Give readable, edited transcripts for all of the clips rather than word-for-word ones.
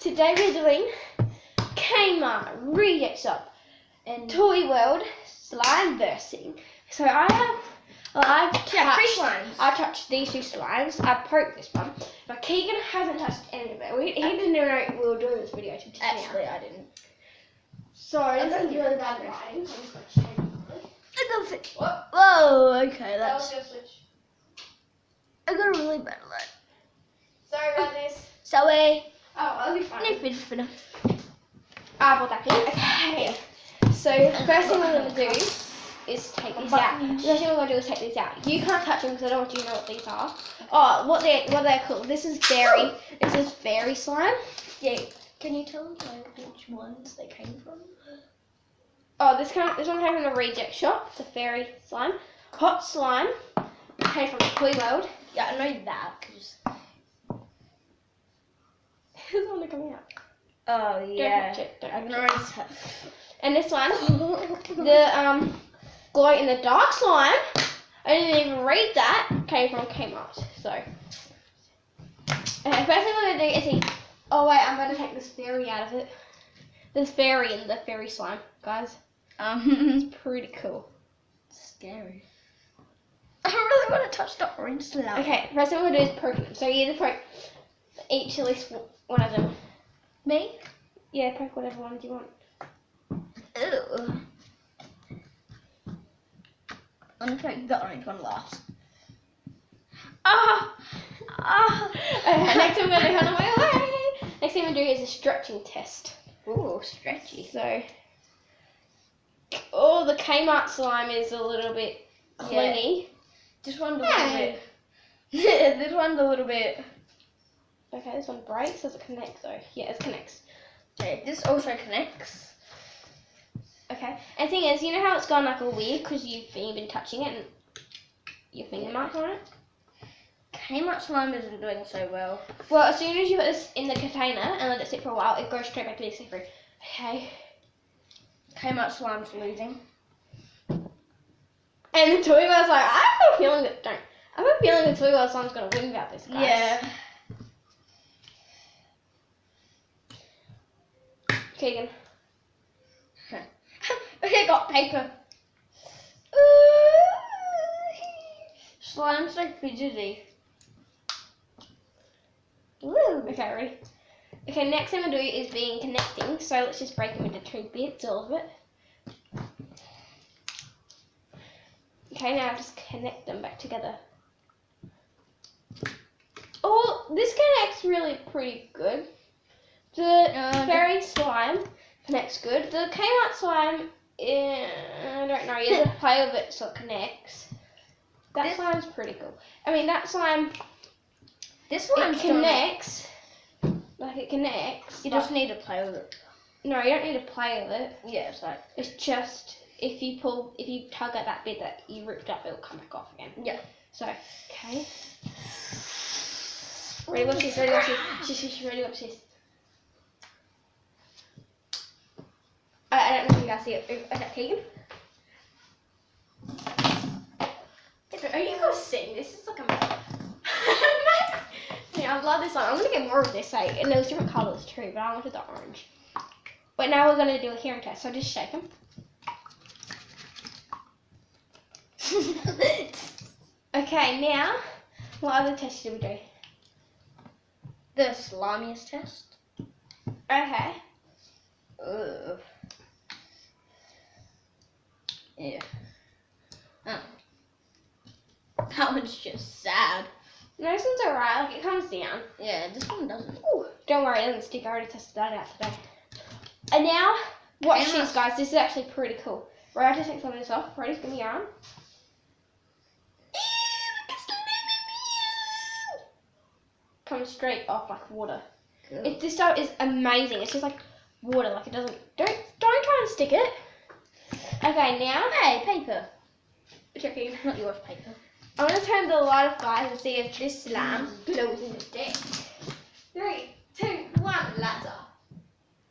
Today we're doing Kmart Reject Shop and Toy World slime versing. So I've touched these two slimes. I poked this one, but Keegan hasn't touched any of it. He didn't even know we were doing this video. Actually, I didn't. So this is really bad lighting. What? Whoa, okay, That was that's. your switch. I got a really bad light. Sorry about this. Sorry. Oh, I'll be fine. No, finish. I bought that here. Okay. So first thing we're gonna do is take these out. First thing we're gonna do is take these out. You can't touch them because I don't want you to know what these are. Oh, what they're called? This is fairy slime. Yeah. Can you tell them which ones they came from? Oh, this one came from the Reject Shop. It's a fairy slime. Hot slime came from Toy World. Yeah, I know that because. Who's the one coming out? Oh yeah. Don't touch it. I can already tell. And this one, the glow in the dark slime. I didn't even read that. Came from Kmart. So, okay, first thing we're gonna do is see. Oh wait, I'm gonna take this fairy out of it. This fairy in the fairy slime, guys. It's pretty cool. Scary. I don't really want to touch the orange slime. Okay, first thing we're gonna do is poke them. So you either poke each at least one of them. Me? Yeah, poke whatever one you want. Ew. I'm gonna poke the orange one last. Okay, next thing we're gonna do, next thing we're gonna do is a stretching test. Ooh, stretchy. So, the Kmart slime is a little bit clingy. This one's a little bit. This one's a little bit. Okay, this one breaks. Does it connect though? Yeah, it connects. Okay, this also connects. Okay, and the thing is, you know how it's gone like all weird because you've been touching it and your finger mark on it? Kmart slime isn't doing so well. Well, as soon as you put this in the container and let it sit for a while, it goes straight back to being slippery. Okay. Kmart slime's losing. And the Toy World's like, I have a feeling the Toy World slime's gonna win about this, guys. Yeah. Keegan. Okay, got paper. Slime's so fidgety. Woo. Okay, ready? Okay, next thing we'll do is connecting. So let's just break them into two bits, all of it. Okay, now just connect them back together. Oh, this connects really pretty good. The fairy slime connects good. The Kmart slime, I don't know. You have to play with it so it connects. That slime's pretty cool. I mean, that slime. This one connects. Like it connects. You just need to play with it. No, you don't need to play with it. Yeah, it's like. It's just if you tug at that bit that you ripped up, it'll come back off again. Yeah. So, okay. Ready, watch this. Ready, watch this. Ready, watch this. I don't know if you guys see it. Okay, Keegan. Are you guys seeing this? It's like a yeah, I love this one. I'm gonna get more of this, and there's different colours too, but I wanted the orange. But now we're gonna do a hearing test, so just shake them. Okay, now what other test should we do? The slimiest test. Okay. Ugh. Yeah. Oh. That one's just sad. No, this one's alright, like it comes down. Yeah, this one doesn't. Ooh, don't worry, it doesn't stick. I already tested that out today. And now, watch this, guys. This is actually pretty cool. Right, I just take some of this off. Ready? Give me your arm. Comes straight off like water. Cool. This stuff is amazing. It's just like water. Like it doesn't. Don't try and stick it. Okay, now. Hey, paper. Checking. Not yours, paper. I'm gonna turn the light off, guys, and see if this slime glows in the day. 3, 2, 1, lights off.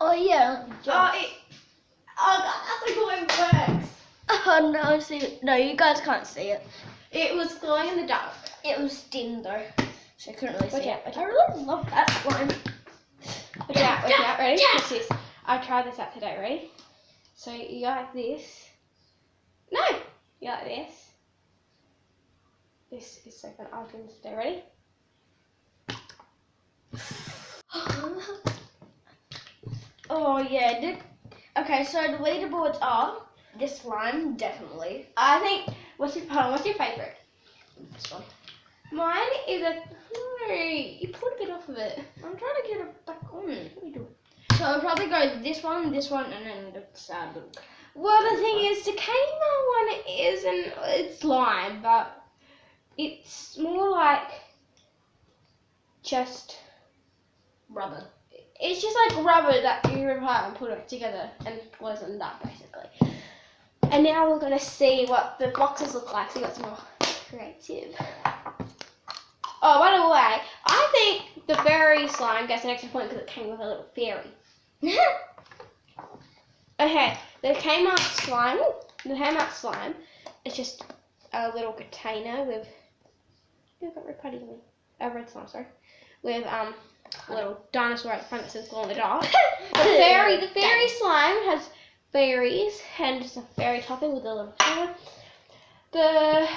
Oh yeah. Oh God, that's like how it works. Oh no, I see it. No, you guys can't see it. It was glowing in the dark. It was dim though, so I couldn't really see Watch it. out, watch I really love that slime. Yeah, ready? Yeah. Watch this. I tried this out today. Ready? So you go like this. No, you go like this. This is so fun. I'll do this today. Ready? Oh yeah. Okay, so the leaderboards are this slime, definitely. I think. What's your favourite? This one. Mine is a. No, you pulled a bit off of it. I'm trying to get it back on. What are you doing? So I'll probably go this one, and then the sad look. Well, the thing is, the Kmart one isn't. It's lime, but it's more like just. Rubber. It's just like rubber that you rip apart and put it together and glues it up, basically. And now we're gonna see what the boxes look like. So you got some more creative. Oh, by the way, I think the fairy slime gets an extra point because it came with a little fairy. Okay, the Kmart slime is just a little container with. You've got red putty in it. Red slime, sorry. With a little dinosaur at the front that says glow in the dark. The fairy slime has fairies and just a fairy topping with a little flower. The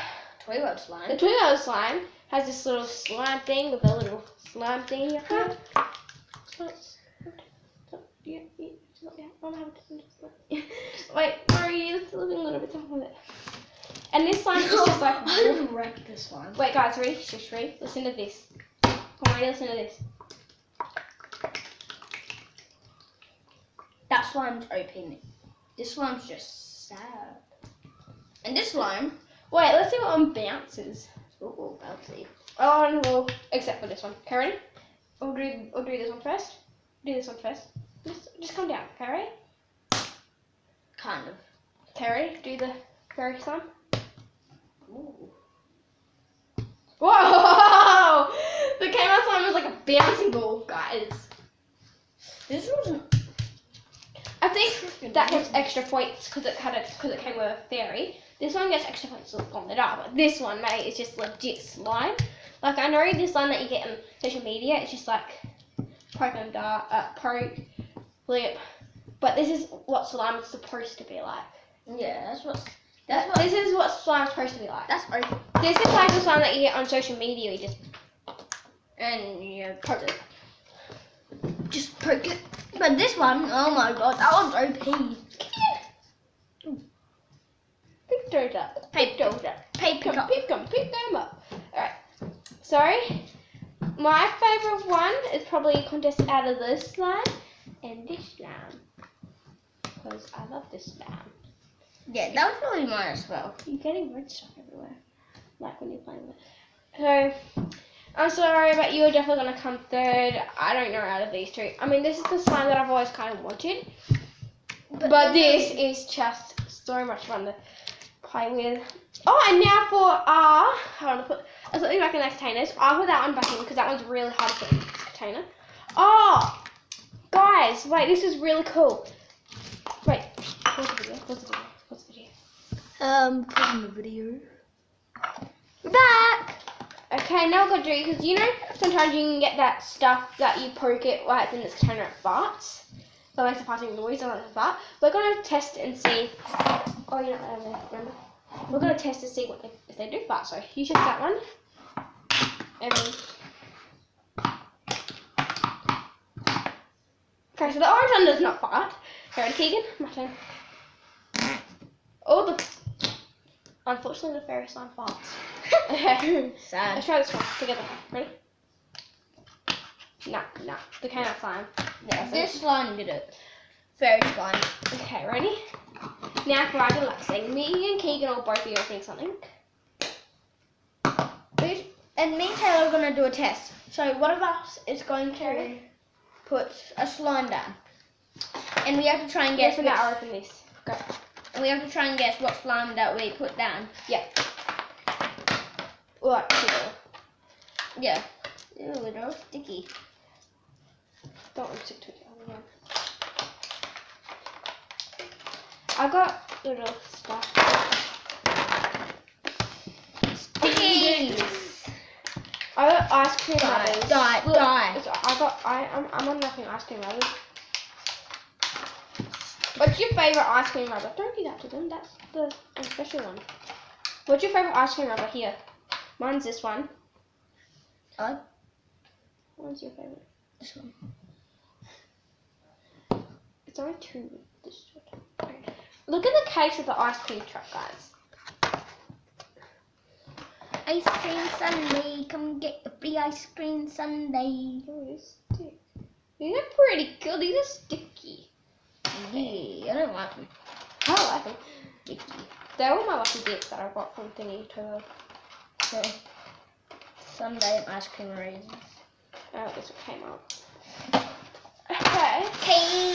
Toilet slime. The Toilet slime has this little slime thing with a little slime thing in your hand. Wait, Marie, you're living a little bit top of it. And this slime is just like. I wrecked this slime. Wait, guys, ready? Shush, ready? Listen to this. Come on, ready? Listen to this. That slime's OP. This slime's just sad. And this slime. Wait, let's see what one bounces. Ooh, bouncy. Oh, no, except for this one. Okay, ready? We'll do this one first. Do this one first. Just come down. Okay, ready? Kind of. Okay, ready? Do the fairy slime. Ooh. Whoa! The Kmart slime was like a bouncing ball, guys. This wasn't. I think that gets extra points because it came with a fairy. This one gets extra points on the dark, but this one, mate, is just legit slime. Like, I know this slime that you get on social media, it's just like poke flip, but this is what slime is supposed to be like. Yeah, This is what slime's supposed to be like. That's OP. This is like the slime that you get on social media. You just poke it. Just poke it. But this one, oh my god, that one's OP. Pick those up. Pick them up. Alright. Sorry. My favourite one is probably a contest out of this slime and this slime. Because I love this slime. Yeah, that was probably mine as well. You're getting red stuff everywhere. Like when you're playing with it. So, I'm sorry, but you're definitely going to come third. I don't know out of these two. I mean, this is the slime that I've always kind of wanted. But this is just so much fun to play with. Oh, and now for I want to put something back in that container. So I'll put that one back in because that one's really hard to put in this container. Oh, guys, wait, this is really cool. Wait, what's the video? What's the video? Putting the video. We're back. Okay, now we're gonna do, because you know sometimes you can get that stuff that you poke it right in this container, it farts. So it makes a farting noise, I like the fart. We're gonna test and see. Oh, you know, remember? We're gonna test to see if they do fart. So you just that one. And then. Okay, so the orange one does not fart. Okay, ready, Keegan? My turn. Oh, unfortunately, the fairy slime farts. Okay. Sad. Let's try this one together. Ready? No. The Kmart slime. Yeah, this slime did it. Fairy slime. Okay, ready? Now for our relaxing. Me and Keegan will both be opening something. And me and Taylor are going to do a test. So one of us is going to put a slime down. And we have to try and guess Open that or open this. Go. And we have to try and guess what slime that we put down. Yeah. Like, yeah. Ew, they're all sticky. Don't want to stick to it. I got little stuff. Stickies! I got ice cream rubbers. Die. I'm unwrapping ice cream rubbers. What's your favourite ice cream rubber? Don't do that to them. That's the special one. What's your favourite ice cream rubber? Here. Mine's this one. Oh. What's your favourite? This one. It's only two. This one. Look at the case of the ice cream truck, guys. Ice cream sundae. Come get a free ice cream sundae. These are pretty cool. These are sticky. Yeah, I don't like them. I like them. Sticky. They're all my lucky bits that I got from Thingy to Okay. Sundae and ice cream raisins. Oh, this one came up. Okay.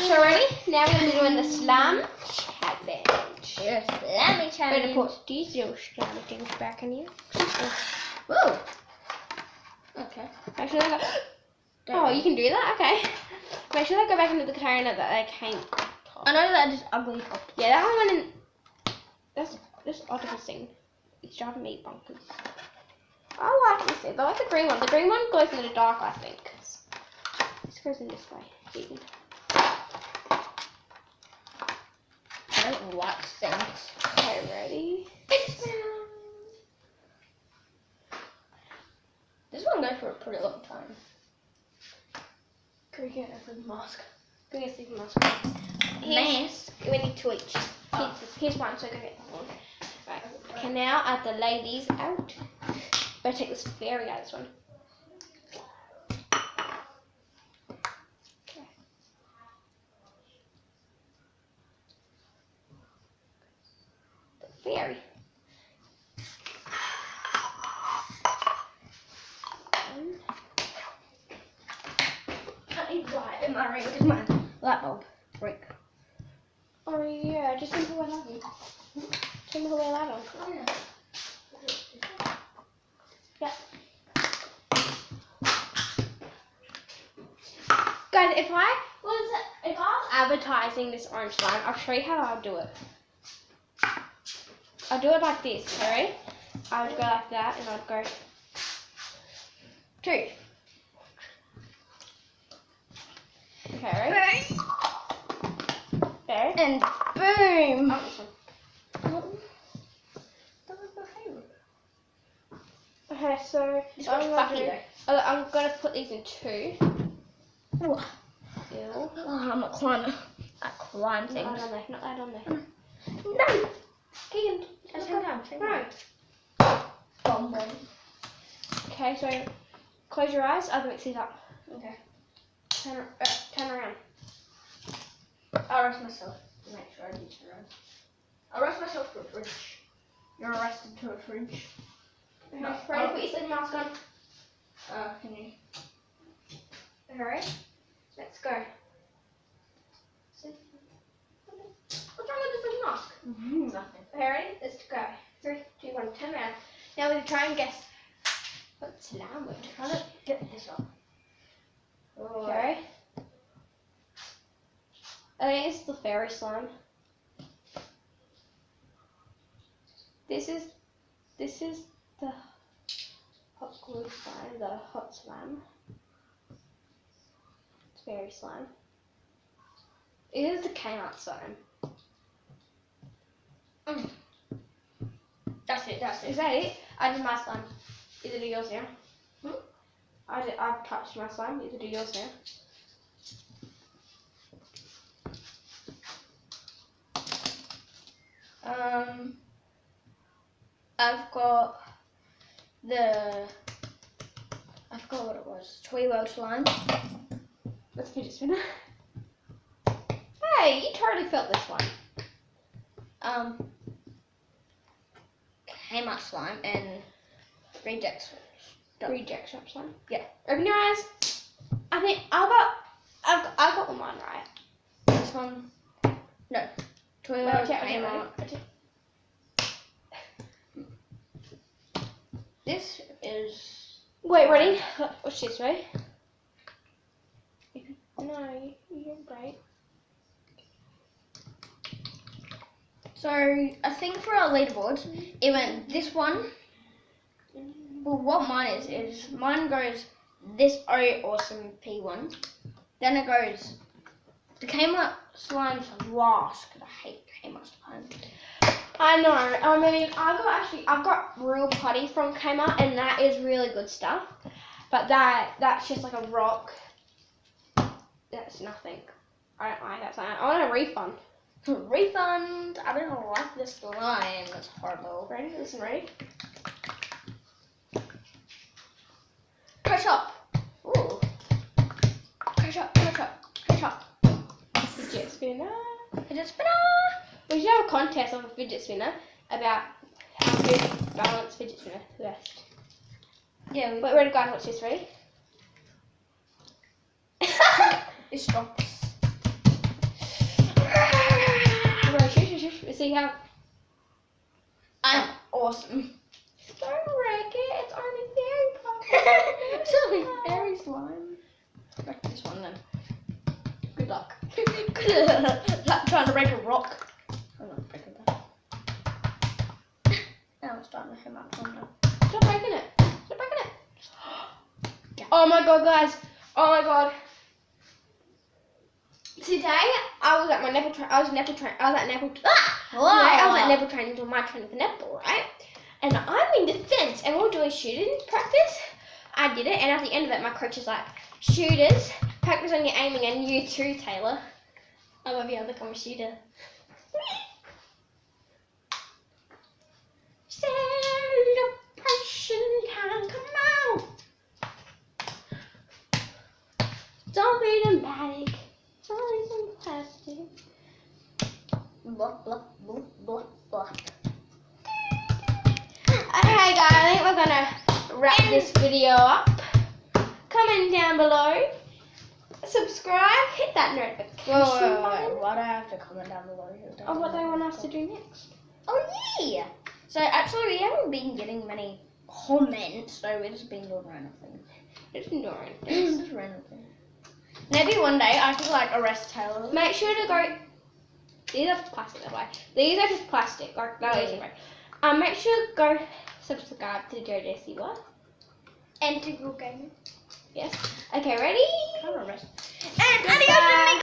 So ready? Now we're going to be doing the slam challenge. Yes, slammy I'm challenge. going to put these little slammy things back in here. Whoa. Okay. Make sure they go. Oh, you can do that? Okay. Make sure they go back into the container that they came top. I know that is ugly top. Yeah, that one went in. That's this octopus thing. It's driving me bonkers. I like this thing. I like the green one. The green one goes in the dark, I think. This goes in this way. I don't like things. Okay, ready? This one goes for a pretty long time. Go get a mask. Go get a sleeping mask. Mask? We need two each. Here's one, so go get that one. Right. Okay, now add the ladies out. Better take this fairy out of this one. Okay. The fairy. I need light in my ring because my light bulb break. Oh yeah, just turn the light on. Turn the light on. Oh yeah. Yeah. Guys, if I was advertising this orange slime, I'll show you how I'll do it. I'll do it like this, alright? I would go like that and I'd go 2. Okay, right? Okay. And boom. Oh, this one. Okay, so It's got fucky I'm gonna put these in 2. Ooh. Ew. Oh, I'm not climbing. I climb Not things. that on there, not that on there. No. Keegan, At the same time. No. Okay, so close your eyes, I'll mix these up. Okay. Turn around. I'll rest myself to make sure I didn't turn around. I'll rest myself to a fridge. You're arrested to a fridge. Okay, ready, put your sleeping mask on. Can you? Alright, let's go. What's wrong with the sleeping mask? Nothing. Okay, ready? Let's go. 3, 2, 1, turn around. Now we try and guess what slime we're Try to get this off. Okay. I think it's the fairy slime. This is the hot glue slime, the hot slime. It's fairy slime. It is the Kmart slime. That's it. Is that it? I did my slime. Is it yours now? I've touched my slime. Is it yours now? I've got I forgot what it was. Toy World slime. That's a fidget spinner. Hey, you totally felt this one. Kmart slime and reject stuff. Reject shop slime. Yeah. Open your eyes. I think I got the mine right. This one. No. Toy World, Okay, Kmart. This is. Wait, ready? Watch this, right? No, you're right. So I think for our leaderboards, it went this one. Well, what mine is mine goes this awesome P1. Then it goes The Kmart slimes last because I hate Kmart slimes. I know. I mean, I've got real putty from Kmart, and that is really good stuff. But that's just like a rock. That's nothing. I don't like that slime. I want a refund. Refund. I don't like this slime. It's horrible. Ready? Listen, ready? Ketchup. Ooh. Ketchup. Fidget spinner. Fidget spinner. We should have a contest of a fidget spinner about how good balanced fidget spinner is the best. Yeah. Wait, ready, guys? Watch this. Ready? It stops. See how I'm awesome. Don't wreck it. It's only fairy It's only fairy slime. Break this one then. Good luck. Like trying to break a rock. I'm not breaking that. Now I'm starting to hit my phone now. Stop breaking it. Stop breaking it. Oh my god, guys. Oh my god. Today I was at my netball training. I was at netball. Today I was at netball training doing my training for netball, right? And I'm in defence, and we're doing shooting practice. I did it, and at the end of it, my coach is like, "Shooters, practice on your aiming, and you too, Taylor. I love you. I'll become a shooter." Celebration time, come on! Don't be dramatic. Sorry, some plastic. Blah, blah, blah, blah, blah. Alright guys, I think we're gonna wrap this video up. Comment down below. Subscribe, hit that notification button. Why do I have to comment down below? Of what they want us to do next. Oh yeah! So actually we haven't been getting many comments, so we've just been doing random things. Just ignoring. Just random things. Maybe one day I could like arrest Taylor. Make sure to go. These are plastic, by the way. These are just plastic, like that is right. Make sure to go subscribe to Joe Jesse what? And to Google Gaming. Yes. Okay, ready? And adios.